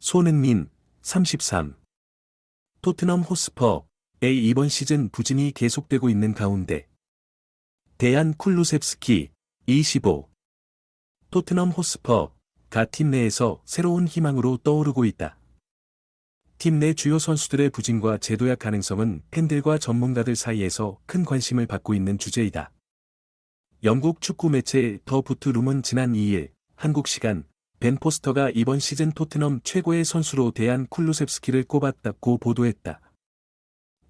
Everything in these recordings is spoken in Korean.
손흥민, 33. 토트넘 호스퍼의 이번 시즌 부진이 계속되고 있는 가운데 데얀 쿨루셉스키, 25. 토트넘 호스퍼가 팀 내에서 새로운 희망으로 떠오르고 있다. 팀 내 주요 선수들의 부진과 재도약 가능성은 팬들과 전문가들 사이에서 큰 관심을 받고 있는 주제이다. 영국 축구 매체 더 부트룸은 지난 2일 한국 시간 벤 포스터가 이번 시즌 토트넘 최고의 선수로 데얀 쿨루셉스키를 꼽았다고 보도했다.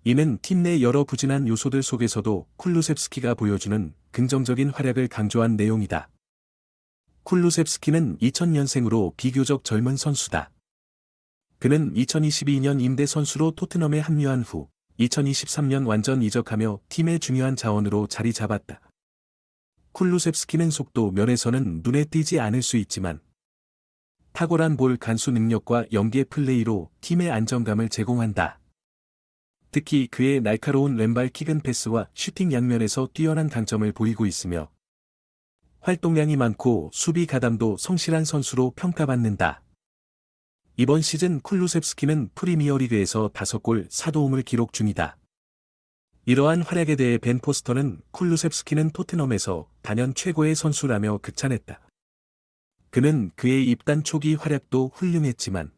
이는 팀 내 여러 부진한 요소들 속에서도 쿨루셉스키가 보여주는 긍정적인 활약을 강조한 내용이다. 쿨루셉스키는 2000년생으로 비교적 젊은 선수다. 그는 2022년 임대 선수로 토트넘에 합류한 후 2023년 완전 이적하며 팀의 중요한 자원으로 자리 잡았다. 쿨루셉스키는 속도 면에서는 눈에 띄지 않을 수 있지만 탁월한 볼 간수 능력과 연계 플레이로 팀의 안정감을 제공한다. 특히 그의 날카로운 왼발 킥은 패스와 슈팅 양면에서 뛰어난 강점을 보이고 있으며 활동량이 많고 수비 가담도 성실한 선수로 평가받는다. 이번 시즌 쿨루셉스키는 프리미어리그에서 5골 4도움을 기록 중이다. 이러한 활약에 대해 벤 포스터는 쿨루셉스키는 토트넘에서 단연 최고의 선수라며 극찬했다. 그는 그의 입단 초기 활약도 훌륭했지만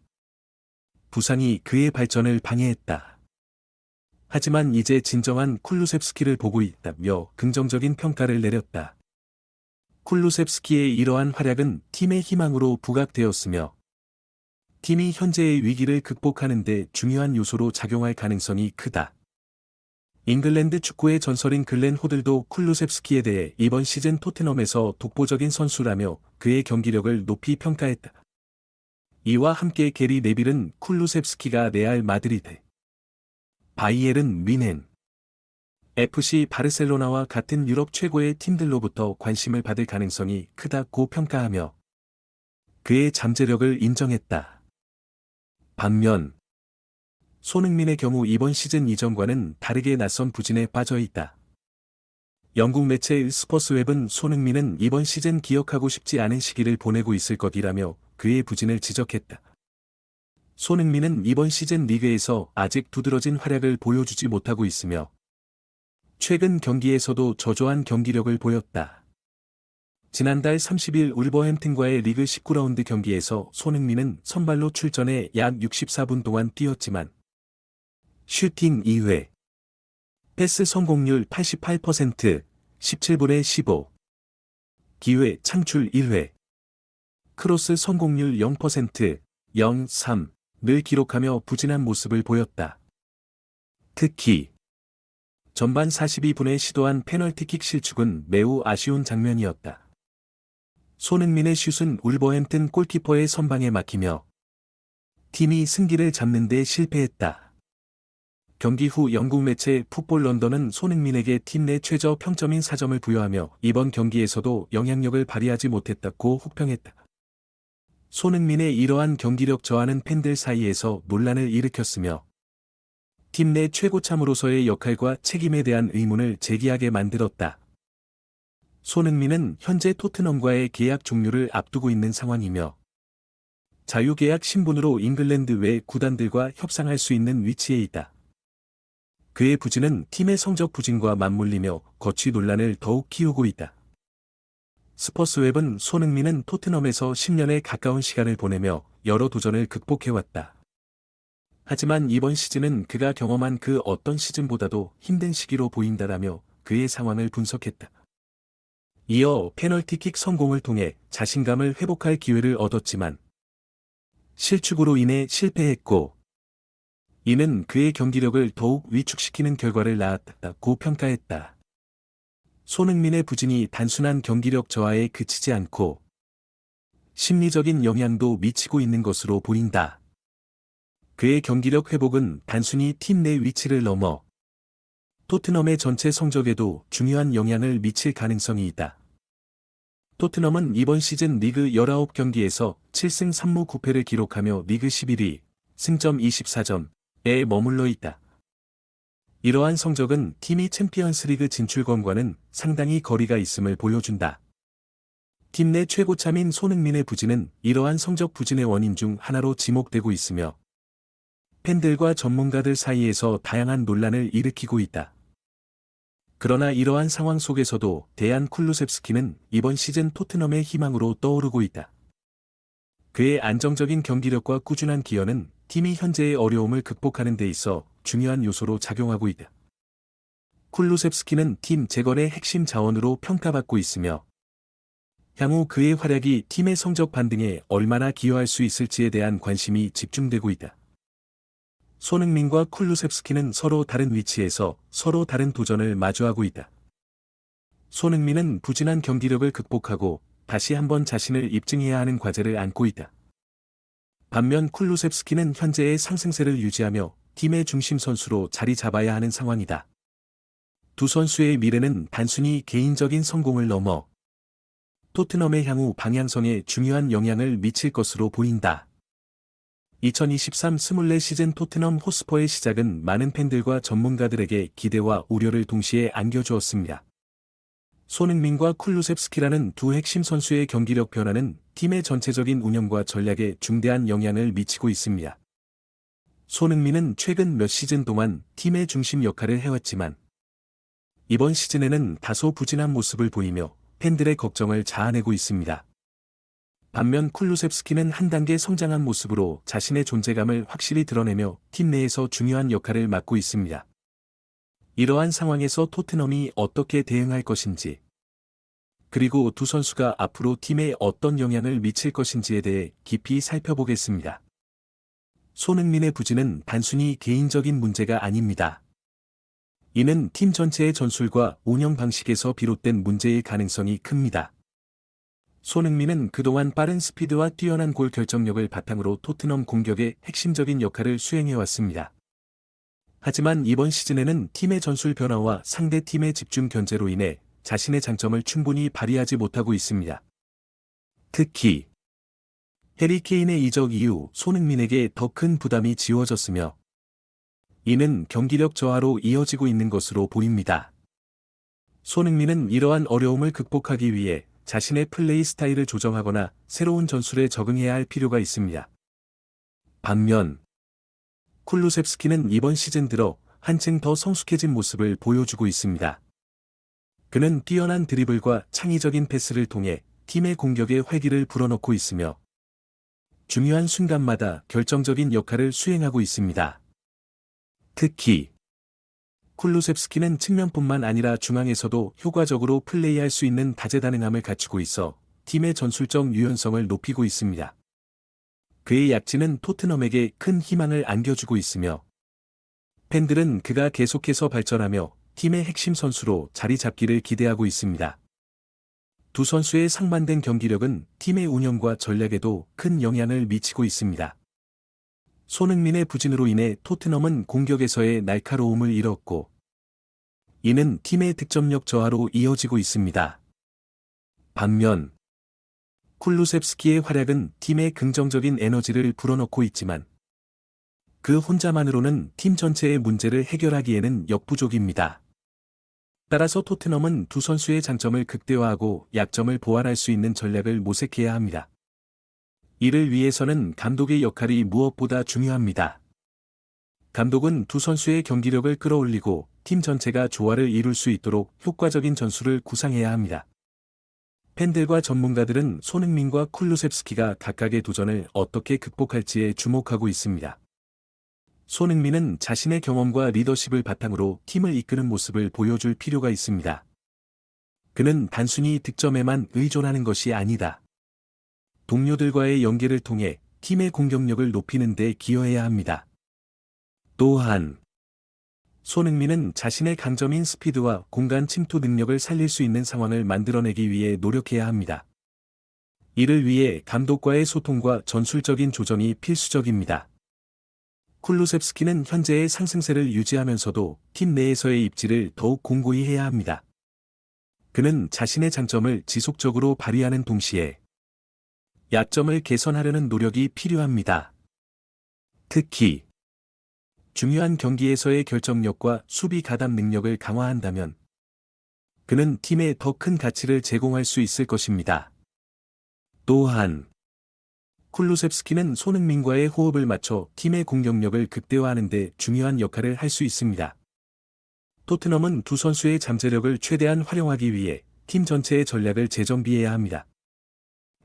부상이 그의 발전을 방해했다. 하지만 이제 진정한 쿨루셉스키를 보고 있다며 긍정적인 평가를 내렸다. 쿨루셉스키의 이러한 활약은 팀의 희망으로 부각되었으며 팀이 현재의 위기를 극복하는 데 중요한 요소로 작용할 가능성이 크다. 잉글랜드 축구의 전설인 글렌 호들도 쿨루셉스키에 대해 이번 시즌 토트넘에서 독보적인 선수라며 그의 경기력을 높이 평가했다. 이와 함께 게리 네빌은 쿨루셉스키가 레알 마드리드, 바이에른 뮌헨, FC 바르셀로나와 같은 유럽 최고의 팀들로부터 관심을 받을 가능성이 크다고 평가하며 그의 잠재력을 인정했다. 반면 손흥민의 경우 이번 시즌 이전과는 다르게 낯선 부진에 빠져 있다. 영국 매체 스퍼스웹은 손흥민은 이번 시즌 기억하고 싶지 않은 시기를 보내고 있을 것이라며 그의 부진을 지적했다. 손흥민은 이번 시즌 리그에서 아직 두드러진 활약을 보여주지 못하고 있으며 최근 경기에서도 저조한 경기력을 보였다. 지난달 30일 울버햄튼과의 리그 19라운드 경기에서 손흥민은 선발로 출전해 약 64분 동안 뛰었지만 슈팅 2회, 패스 성공률 88%, 17분에 15, 기회 창출 1회, 크로스 성공률 0%, 0.3를 기록하며 부진한 모습을 보였다. 특히 전반 42분에 시도한 페널티킥 실축은 매우 아쉬운 장면이었다. 손흥민의 슛은 울버햄튼 골키퍼의 선방에 막히며 팀이 승기를 잡는 데 실패했다. 경기 후 영국 매체 풋볼 런던은 손흥민에게 팀 내 최저 평점인 4점을 부여하며 이번 경기에서도 영향력을 발휘하지 못했다고 혹평했다. 손흥민의 이러한 경기력 저하는 팬들 사이에서 논란을 일으켰으며 팀 내 최고참으로서의 역할과 책임에 대한 의문을 제기하게 만들었다. 손흥민은 현재 토트넘과의 계약 종료를 앞두고 있는 상황이며 자유계약 신분으로 잉글랜드 외 구단들과 협상할 수 있는 위치에 있다. 그의 부진은 팀의 성적 부진과 맞물리며 거취 논란을 더욱 키우고 있다. 스퍼스웹은 손흥민은 토트넘에서 10년에 가까운 시간을 보내며 여러 도전을 극복해왔다. 하지만 이번 시즌은 그가 경험한 그 어떤 시즌보다도 힘든 시기로 보인다라며 그의 상황을 분석했다. 이어 페널티킥 성공을 통해 자신감을 회복할 기회를 얻었지만 실축으로 인해 실패했고 이는 그의 경기력을 더욱 위축시키는 결과를 낳았다고 평가했다. 손흥민의 부진이 단순한 경기력 저하에 그치지 않고 심리적인 영향도 미치고 있는 것으로 보인다. 그의 경기력 회복은 단순히 팀 내 위치를 넘어 토트넘의 전체 성적에도 중요한 영향을 미칠 가능성이 있다. 토트넘은 이번 시즌 리그 19경기에서 7승 3무 9패를 기록하며 리그 11위, 승점 24점에 머물러 있다. 이러한 성적은 팀이 챔피언스리그 진출권과는 상당히 거리가 있음을 보여준다. 팀 내 최고참인 손흥민의 부진은 이러한 성적 부진의 원인 중 하나로 지목되고 있으며 팬들과 전문가들 사이에서 다양한 논란을 일으키고 있다. 그러나 이러한 상황 속에서도 데얀 쿨루셉스키는 이번 시즌 토트넘의 희망으로 떠오르고 있다. 그의 안정적인 경기력과 꾸준한 기여는 팀이 현재의 어려움을 극복하는 데 있어 중요한 요소로 작용하고 있다. 쿨루셉스키는 팀 재건의 핵심 자원으로 평가받고 있으며 향후 그의 활약이 팀의 성적 반등에 얼마나 기여할 수 있을지에 대한 관심이 집중되고 있다. 손흥민과 쿨루셉스키는 서로 다른 위치에서 서로 다른 도전을 마주하고 있다. 손흥민은 부진한 경기력을 극복하고 다시 한번 자신을 입증해야 하는 과제를 안고 있다. 반면 쿨루셉스키는 현재의 상승세를 유지하며 팀의 중심 선수로 자리 잡아야 하는 상황이다. 두 선수의 미래는 단순히 개인적인 성공을 넘어 토트넘의 향후 방향성에 중요한 영향을 미칠 것으로 보인다. 2023-24 시즌 토트넘 호스퍼의 시작은 많은 팬들과 전문가들에게 기대와 우려를 동시에 안겨주었습니다. 손흥민과 쿨루셉스키라는 두 핵심 선수의 경기력 변화는 팀의 전체적인 운영과 전략에 중대한 영향을 미치고 있습니다. 손흥민은 최근 몇 시즌 동안 팀의 중심 역할을 해왔지만 이번 시즌에는 다소 부진한 모습을 보이며 팬들의 걱정을 자아내고 있습니다. 반면 쿨루셉스키는 한 단계 성장한 모습으로 자신의 존재감을 확실히 드러내며 팀 내에서 중요한 역할을 맡고 있습니다. 이러한 상황에서 토트넘이 어떻게 대응할 것인지, 그리고 두 선수가 앞으로 팀에 어떤 영향을 미칠 것인지에 대해 깊이 살펴보겠습니다. 손흥민의 부진은 단순히 개인적인 문제가 아닙니다. 이는 팀 전체의 전술과 운영 방식에서 비롯된 문제일 가능성이 큽니다. 손흥민은 그동안 빠른 스피드와 뛰어난 골 결정력을 바탕으로 토트넘 공격의 핵심적인 역할을 수행해왔습니다. 하지만 이번 시즌에는 팀의 전술 변화와 상대 팀의 집중 견제로 인해 자신의 장점을 충분히 발휘하지 못하고 있습니다. 특히 해리 케인의 이적 이후 손흥민에게 더 큰 부담이 지워졌으며 이는 경기력 저하로 이어지고 있는 것으로 보입니다. 손흥민은 이러한 어려움을 극복하기 위해 자신의 플레이 스타일을 조정하거나 새로운 전술에 적응해야 할 필요가 있습니다. 반면 쿨루셉스키는 이번 시즌 들어 한층 더 성숙해진 모습을 보여주고 있습니다. 그는 뛰어난 드리블과 창의적인 패스를 통해 팀의 공격에 활기를 불어넣고 있으며 중요한 순간마다 결정적인 역할을 수행하고 있습니다. 특히 쿨루셉스키는 측면뿐만 아니라 중앙에서도 효과적으로 플레이할 수 있는 다재다능함을 갖추고 있어 팀의 전술적 유연성을 높이고 있습니다. 그의 약진은 토트넘에게 큰 희망을 안겨주고 있으며 팬들은 그가 계속해서 발전하며 팀의 핵심 선수로 자리 잡기를 기대하고 있습니다. 두 선수의 상반된 경기력은 팀의 운영과 전략에도 큰 영향을 미치고 있습니다. 손흥민의 부진으로 인해 토트넘은 공격에서의 날카로움을 잃었고 이는 팀의 득점력 저하로 이어지고 있습니다. 반면 쿨루셉스키의 활약은 팀의 긍정적인 에너지를 불어넣고 있지만 그 혼자만으로는 팀 전체의 문제를 해결하기에는 역부족입니다. 따라서 토트넘은 두 선수의 장점을 극대화하고 약점을 보완할 수 있는 전략을 모색해야 합니다. 이를 위해서는 감독의 역할이 무엇보다 중요합니다. 감독은 두 선수의 경기력을 끌어올리고 팀 전체가 조화를 이룰 수 있도록 효과적인 전술을 구상해야 합니다. 팬들과 전문가들은 손흥민과 쿨루셉스키가 각각의 도전을 어떻게 극복할지에 주목하고 있습니다. 손흥민은 자신의 경험과 리더십을 바탕으로 팀을 이끄는 모습을 보여줄 필요가 있습니다. 그는 단순히 득점에만 의존하는 것이 아니다. 동료들과의 연계를 통해 팀의 공격력을 높이는 데 기여해야 합니다. 또한 손흥민은 자신의 강점인 스피드와 공간 침투 능력을 살릴 수 있는 상황을 만들어내기 위해 노력해야 합니다. 이를 위해 감독과의 소통과 전술적인 조정이 필수적입니다. 쿨루셉스키는 현재의 상승세를 유지하면서도 팀 내에서의 입지를 더욱 공고히 해야 합니다. 그는 자신의 장점을 지속적으로 발휘하는 동시에 약점을 개선하려는 노력이 필요합니다. 특히 중요한 경기에서의 결정력과 수비 가담 능력을 강화한다면 그는 팀에 더 큰 가치를 제공할 수 있을 것입니다. 또한 쿨루셉스키는 손흥민과의 호흡을 맞춰 팀의 공격력을 극대화하는 데 중요한 역할을 할 수 있습니다. 토트넘은 두 선수의 잠재력을 최대한 활용하기 위해 팀 전체의 전략을 재정비해야 합니다.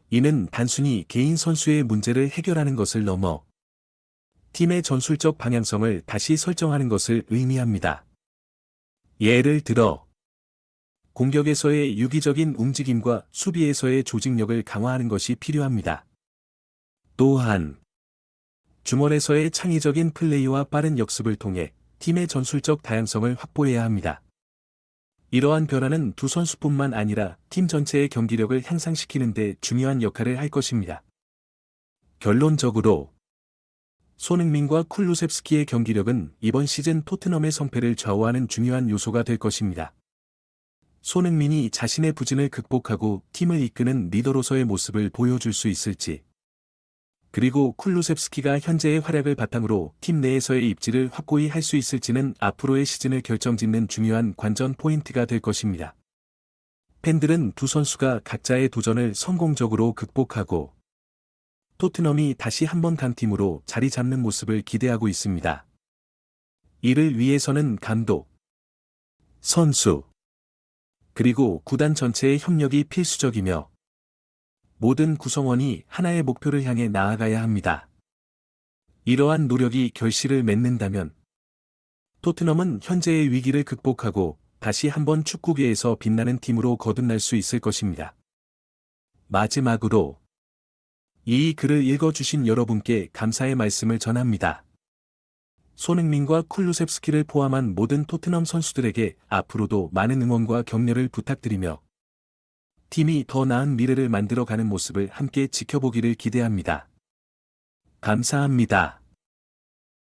이는 단순히 개인 선수의 문제를 해결하는 것을 넘어 팀의 전술적 방향성을 다시 설정하는 것을 의미합니다. 예를 들어, 공격에서의 유기적인 움직임과 수비에서의 조직력을 강화하는 것이 필요합니다. 또한, 주멀에서의 창의적인 플레이와 빠른 역습을 통해 팀의 전술적 다양성을 확보해야 합니다. 이러한 변화는 두 선수뿐만 아니라 팀 전체의 경기력을 향상시키는 데 중요한 역할을 할 것입니다. 결론적으로, 손흥민과 쿨루셉스키의 경기력은 이번 시즌 토트넘의 성패를 좌우하는 중요한 요소가 될 것입니다. 손흥민이 자신의 부진을 극복하고 팀을 이끄는 리더로서의 모습을 보여줄 수 있을지, 그리고 쿨루셉스키가 현재의 활약을 바탕으로 팀 내에서의 입지를 확고히 할 수 있을지는 앞으로의 시즌을 결정짓는 중요한 관전 포인트가 될 것입니다. 팬들은 두 선수가 각자의 도전을 성공적으로 극복하고 토트넘이 다시 한번 강팀으로 자리 잡는 모습을 기대하고 있습니다. 이를 위해서는 감독, 선수, 그리고 구단 전체의 협력이 필수적이며 모든 구성원이 하나의 목표를 향해 나아가야 합니다. 이러한 노력이 결실을 맺는다면 토트넘은 현재의 위기를 극복하고 다시 한번 축구계에서 빛나는 팀으로 거듭날 수 있을 것입니다. 마지막으로 이 글을 읽어주신 여러분께 감사의 말씀을 전합니다. 손흥민과 쿨루셉스키를 포함한 모든 토트넘 선수들에게 앞으로도 많은 응원과 격려를 부탁드리며 팀이 더 나은 미래를 만들어가는 모습을 함께 지켜보기를 기대합니다. 감사합니다.